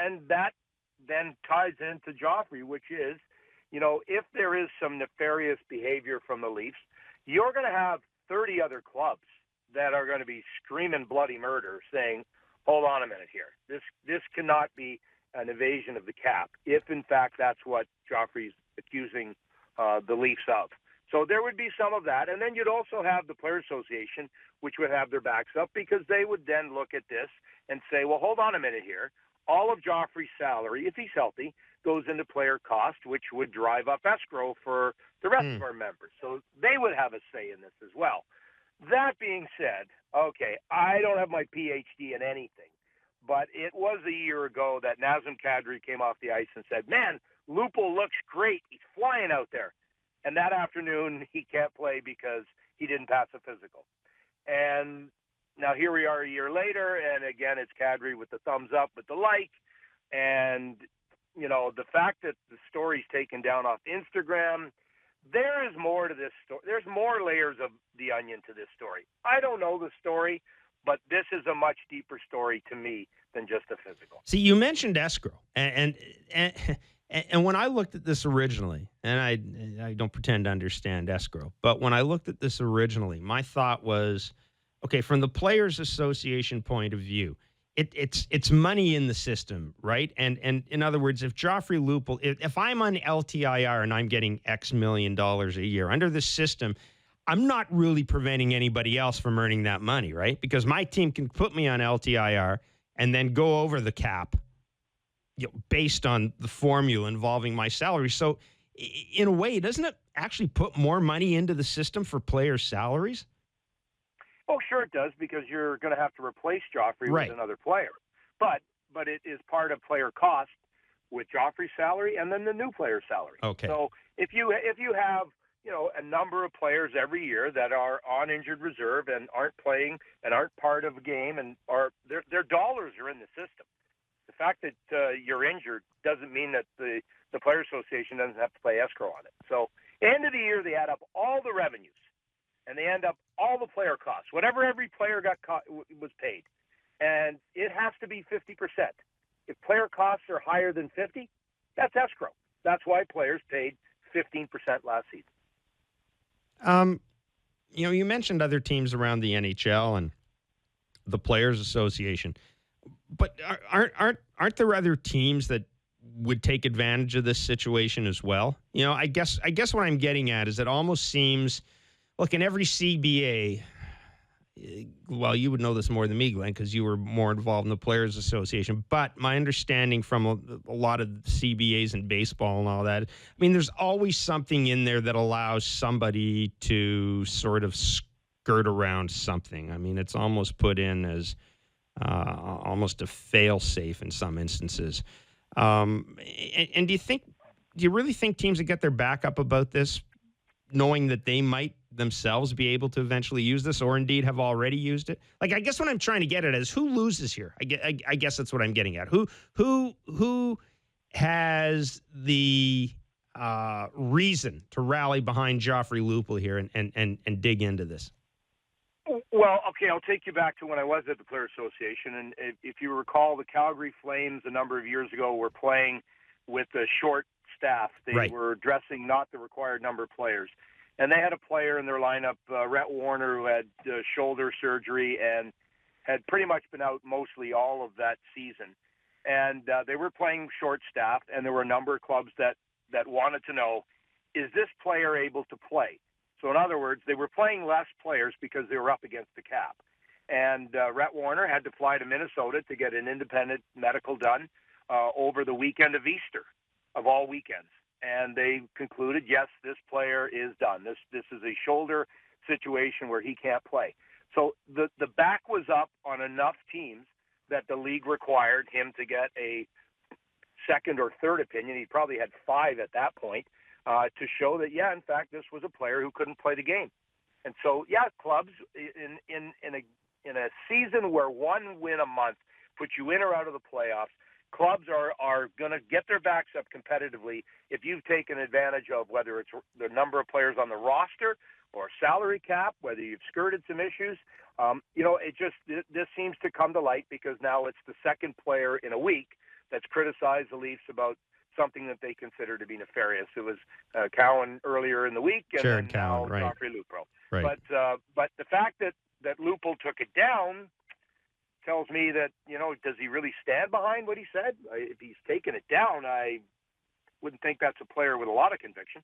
And that then ties into Joffrey, which is, if there is some nefarious behavior from the Leafs, you're going to have 30 other clubs that are going to be screaming bloody murder saying, hold on a minute here. This cannot be an evasion of the cap, if in fact that's what Joffrey's accusing the Leafs of. So there would be some of that. And then you'd also have the Players Association, which would have their backs up, because they would then look at this and say, well, hold on a minute here. All of Joffrey's salary, if he's healthy, goes into player cost, which would drive up escrow for the rest of our members. So they would have a say in this as well. That being said, okay, I don't have my PhD in anything, but it was a year ago that Nazem Kadri came off the ice and said, man, Lupul looks great. He's flying out there. And that afternoon, he can't play because he didn't pass a physical. And now here we are a year later, and again, it's Kadri with the thumbs up, with the like. And, the fact that the story's taken down off Instagram, there is more to this story. There's more layers of the onion to this story. I don't know the story, but this is a much deeper story to me than just a physical. See, you mentioned escrow, and when I looked at this originally, and I don't pretend to understand escrow, but when I looked at this originally, my thought was, okay, from the Players Association point of view, it's money in the system, right? And in other words, if Joffrey Lupul, if I'm on LTIR and I'm getting X million dollars a year under the system, I'm not really preventing anybody else from earning that money, right? Because my team can put me on LTIR and then go over the cap, based on the formula involving my salary. So in a way, doesn't it actually put more money into the system for players' salaries? Oh, sure it does, because you're going to have to replace Joffrey with another player. But it is part of player cost with Joffrey's salary and then the new player's salary. Okay. So if you have a number of players every year that are on injured reserve and aren't playing and aren't part of a game and their dollars are in the system. The fact that you're injured doesn't mean that the Players Association doesn't have to pay escrow on it. So end of the year, they add up all the revenues, and they end up all the player costs, whatever every player was paid. And it has to be 50%. If player costs are higher than 50, that's escrow. That's why players paid 15% last season. You mentioned other teams around the NHL and the Players Association. But aren't there other teams that would take advantage of this situation as well? I guess what I'm getting at is it almost seems, look, in every CBA, well, you would know this more than me, Glenn, because you were more involved in the Players Association. But my understanding from a lot of CBAs in baseball and all that, there's always something in there that allows somebody to sort of skirt around something. It's almost put in as almost a fail-safe in some instances. And do you really think teams would get their back up about this, knowing that they might themselves be able to eventually use this, or indeed have already used it? I guess what I'm trying to get at is who loses here. I guess that's what I'm getting at. Who has the reason to rally behind Joffrey Lupul here and dig into this? Well, okay, I'll take you back to when I was at the Players Association. And if you recall, the Calgary Flames a number of years ago were playing with a short staff. They were dressing not the required number of players. And they had a player in their lineup, Rhett Warner, who had shoulder surgery and had pretty much been out mostly all of that season. And they were playing short staff, and there were a number of clubs that wanted to know, is this player able to play? So in other words, they were playing less players because they were up against the cap. And Rhett Warner had to fly to Minnesota to get an independent medical done over the weekend of Easter, of all weekends. And they concluded, yes, this player is done. This is a shoulder situation where he can't play. So the back was up on enough teams that the league required him to get a second or third opinion. He probably had 5 at that point. To show that, in fact, this was a player who couldn't play the game. And so, clubs in a season where one win a month puts you in or out of the playoffs, clubs are going to get their backs up competitively if you've taken advantage of whether it's the number of players on the roster or salary cap, whether you've skirted some issues. This seems to come to light because now it's the second player in a week that's criticized the Leafs about something that they consider to be nefarious. It was Cowan earlier in the week, and Jared then now Cowan, right. Joffrey Lupul. Right. But the fact that Lupul took it down tells me that, does he really stand behind what he said? If he's taken it down, I wouldn't think that's a player with a lot of conviction.